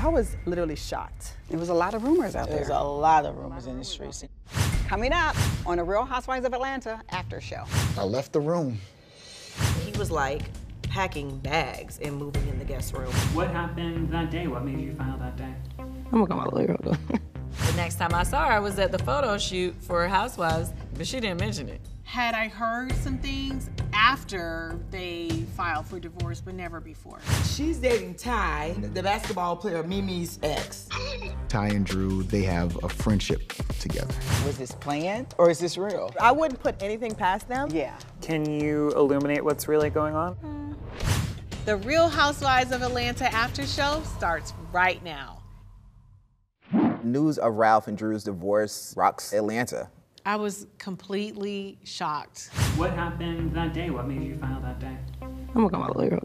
I was literally shocked. There was a lot of rumors out there. There's a lot of rumors in the streets. Coming up on the Real Housewives of Atlanta after show. I left the room. He was like packing bags and moving in the guest room. What happened that day? What made you find out that day? I'm gonna call my lawyer. The next time I saw her, I was at the photo shoot for Housewives, but she didn't mention it. Had I heard some things after they filed for divorce, but never before. She's dating Ty, the basketball player Mimi's ex. Ty and Drew, they have a friendship together. Was this planned or is this real? I wouldn't put anything past them. Yeah. Can you illuminate what's really going on? The Real Housewives of Atlanta after show starts right now. News of Ralph and Drew's divorce rocks Atlanta. I was completely shocked. What happened that day? What made you find out that day? I'm gonna call my lawyer.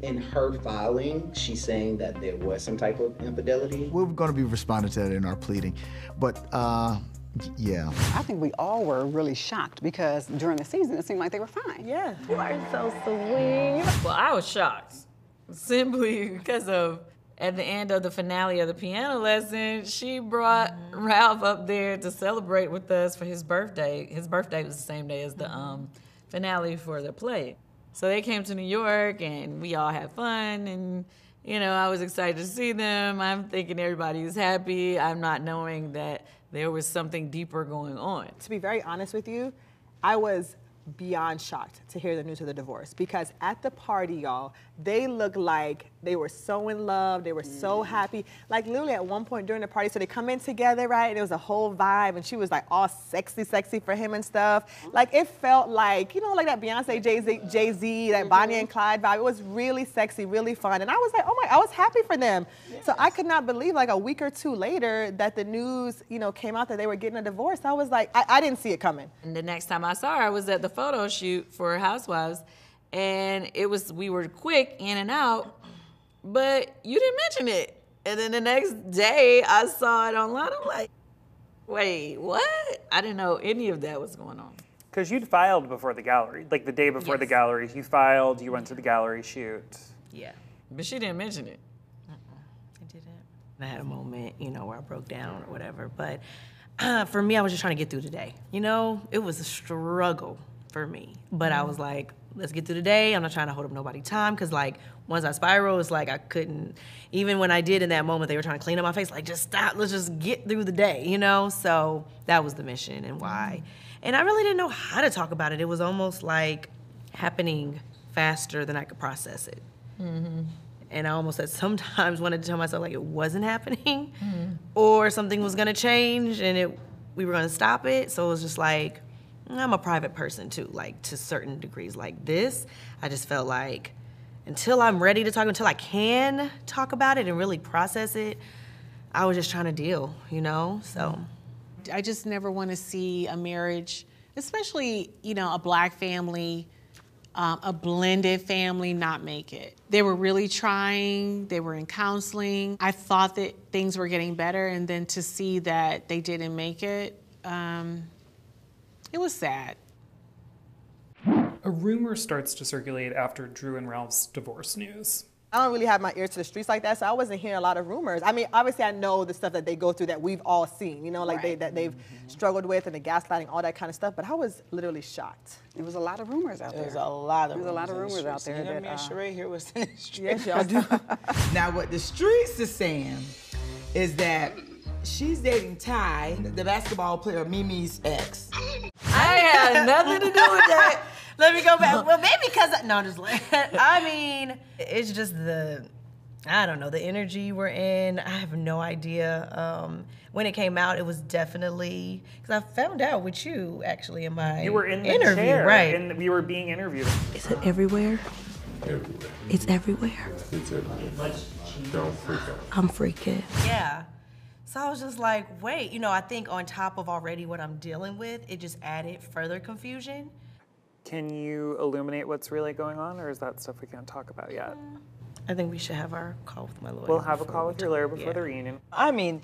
In her filing, she's saying that there was some type of infidelity. We're going to be responding to that in our pleading, but yeah. I think we all were really shocked because during the season it seemed like they were fine. Yeah. You are so sweet. Well, I was shocked simply because of at the end of the finale of the piano lesson, she brought Ralph up there to celebrate with us for his birthday. His birthday was the same day as the finale for the play. So they came to New York and we all had fun and, you know, I was excited to see them. I'm thinking everybody was happy. I'm not knowing that there was something deeper going on. To be very honest with you, I was beyond shocked to hear the news of the divorce because at the party, y'all, they looked like they were so in love, they were so happy. Like literally at one point during the party, so they come in together, right? And it was a whole vibe and she was like all sexy for him and stuff. Like it felt like, you know, like that Beyonce, Jay-Z, that Bonnie and Clyde vibe. It was really sexy, really fun. And I was like, oh my, I was happy for them. Yes. So I could not believe like a week or two later that the news, you know, came out that they were getting a divorce. I was like, I didn't see it coming. And the next time I saw her, I was at the photo shoot for Housewives and we were quick in and out, but you didn't mention it. And then the next day I saw it online. I'm like, wait, what? I didn't know any of that was going on. Because you'd filed before the gallery, like the day before the gallery. You filed, you went to the gallery shoot. Yeah, but she didn't mention it. I didn't. I had a moment, you know, where I broke down or whatever. But for me, I was just trying to get through the day. You know, it was a struggle for me. But I was like, let's get through the day. I'm not trying to hold up nobody's time because like once I spiraled, it's like I couldn't, even when I did in that moment, they were trying to clean up my face, like just stop, let's just get through the day, you know? So that was the mission and why. And I really didn't know how to talk about it. It was almost like happening faster than I could process it. And I almost at sometimes wanted to tell myself like it wasn't happening or something was gonna change and we were gonna stop it. So it was just like, I'm a private person too, like to certain degrees. Like this, I just felt like until I'm ready to talk, until I can talk about it and really process it, I was just trying to deal, you know, so. I just never want to see a marriage, especially, you know, a Black family, a blended family not make it. They were really trying, they were in counseling. I thought that things were getting better and then to see that they didn't make it, it was sad. A rumor starts to circulate after Drew and Ralph's divorce news. I don't really have my ear to the streets like that, so I wasn't hearing a lot of rumors. I mean, obviously I know the stuff that they go through that we've all seen, you know, like they've struggled with and the gaslighting, all that kind of stuff, but I was literally shocked. There was a lot of rumors out there. There's a lot of rumors out there. You know, that, me and Shereé here was in the streets. Yes, y'all do. Now what the streets are saying is that she's dating Ty, the basketball player Mimi's ex. I had nothing to do with that. Let me go back. Well, maybe because, no, just like, I mean, it's just I don't know, the energy we're in. I have no idea. When it came out, it was definitely, because I found out with you, actually, in my You were in the interview, chair, right? and we were being interviewed. Is it everywhere? Everywhere. It's everywhere. It's everywhere. Don't freak out. I'm freaking. Yeah. So I was just like, wait, you know, I think on top of already what I'm dealing with, it just added further confusion. Can you illuminate what's really going on, or is that stuff we can't talk about yet? I think we should have our call with my lawyer. We'll have a call with your lawyer before the reunion. I mean,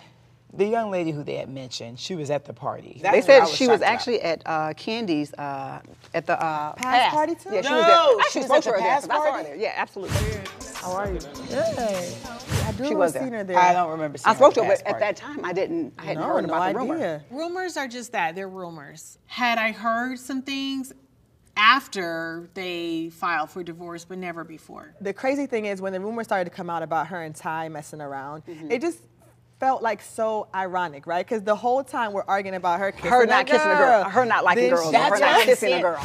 the young lady who they had mentioned, she was at the party. They said she was actually at Kandi's, at the Past party too? Yeah, No, she was at the past party? I saw her there. Yeah, absolutely. How are you? Good. I do She remember was seeing there. her there. I don't remember seeing I spoke to her her, past but at party. that time, I hadn't No, heard no about the rumor. idea. Rumors are just that, they're rumors. Had I heard some things after they filed for divorce, but never before. The crazy thing is when the rumors started to come out about her and Ty messing around, it just felt like so ironic, right? Because the whole time we're arguing about her kissing Her not kissing a girl, her not liking Then girls, she- her not kissing a girl.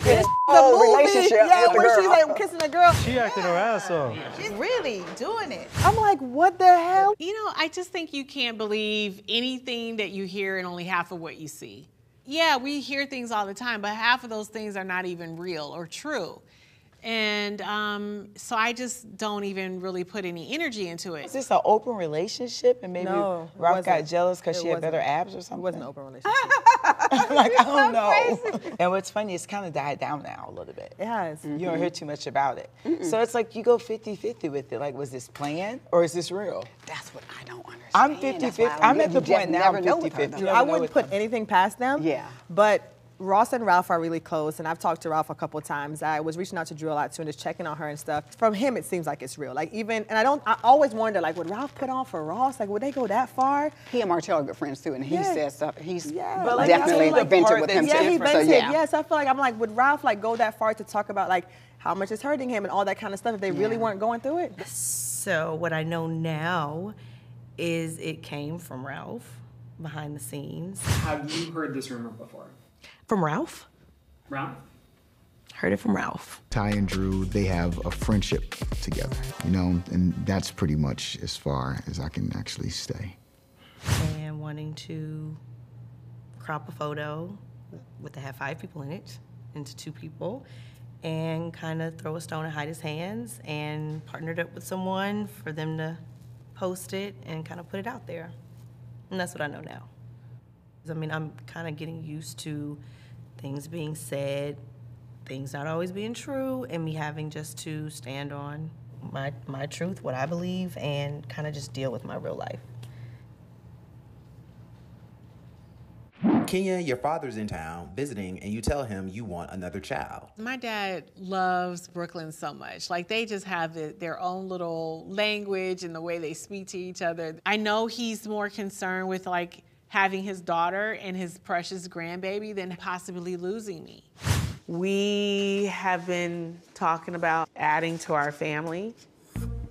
This whole relationship yeah, with the where girl. she's like kissing a girl. She acted her ass off. She's really doing it. I'm like, what the hell? You know, I just think you can't believe anything that you hear and only half of what you see. Yeah, we hear things all the time, but half of those things are not even real or true. And so I just don't even really put any energy into it. Is this an open relationship and maybe No, it Ralph got wasn't. jealous because It she had wasn't. better abs or something? It wasn't an open relationship. Like, I don't know. And what's funny, it's kind of died down now a little bit. It has. You don't hear too much about it. So it's like you go 50-50 with it. Like, was this planned or is this real? That's what I don't understand. I'm That's why 50-50. I don't I'm get- at the you just point now never I'm know with her, 50-50. though. You never I know wouldn't with put them. anything past them. Yeah. But Ross and Ralph are really close, and I've talked to Ralph a couple times. I was reaching out to Drew a lot too, and just checking on her and stuff. From him, it seems like it's real. Like even, and I always wonder, like, would Ralph put on for Ross? Like, would they go that far? He and Martell are good friends too, and he Yeah. says stuff. He's But like, definitely I feel like ventured with him Yeah, he too. vented. So yeah. Yes, I feel like I'm like, would Ralph like go that far to talk about like how much it's hurting him and all that kind of stuff if they really weren't going through it? So what I know now is it came from Ralph behind the scenes. Have you heard this rumor before? From Ralph? Ralph? Heard it from Ralph. Ty and Drew, they have a friendship together, you know, and that's pretty much as far as I can actually stay. And wanting to crop a photo with to have 5 people in it into 2 people and kind of throw a stone and hide his hands and partnered up with someone for them to post it and kind of put it out there. And that's what I know now. I mean, I'm kind of getting used to things being said, things not always being true, and me having just to stand on my truth, what I believe, and kind of just deal with my real life. Kenya, your father's in town visiting, and you tell him you want another child. My dad loves Brooklyn so much. Like, they just have their own little language and the way they speak to each other. I know he's more concerned with, like, having his daughter and his precious grandbaby than possibly losing me. We have been talking about adding to our family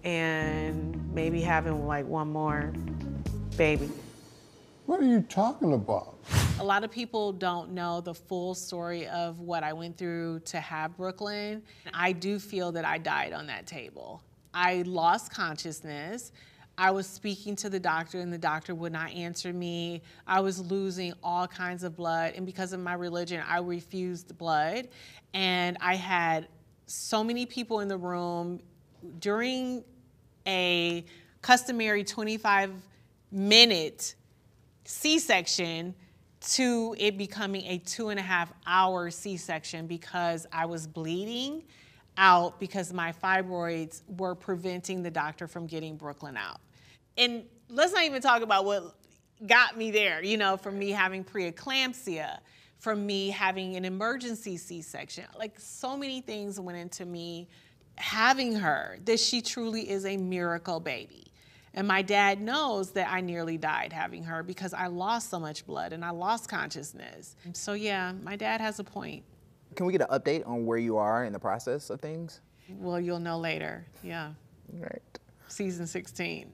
and maybe having like one more baby. What are you talking about? A lot of people don't know the full story of what I went through to have Brooklyn. I do feel that I died on that table. I lost consciousness. I was speaking to the doctor and the doctor would not answer me. I was losing all kinds of blood, and because of my religion, I refused blood. And I had so many people in the room during a customary 25-minute C-section to it becoming a 2.5-hour C-section because I was bleeding out because my fibroids were preventing the doctor from getting Brooklyn out. And let's not even talk about what got me there, you know, from me having preeclampsia, from me having an emergency C-section. Like, so many things went into me having her, that she truly is a miracle baby. And my dad knows that I nearly died having her because I lost so much blood and I lost consciousness. So yeah, my dad has a point. Can we get an update on where you are in the process of things? Well, you'll know later, yeah. Right. Season 16.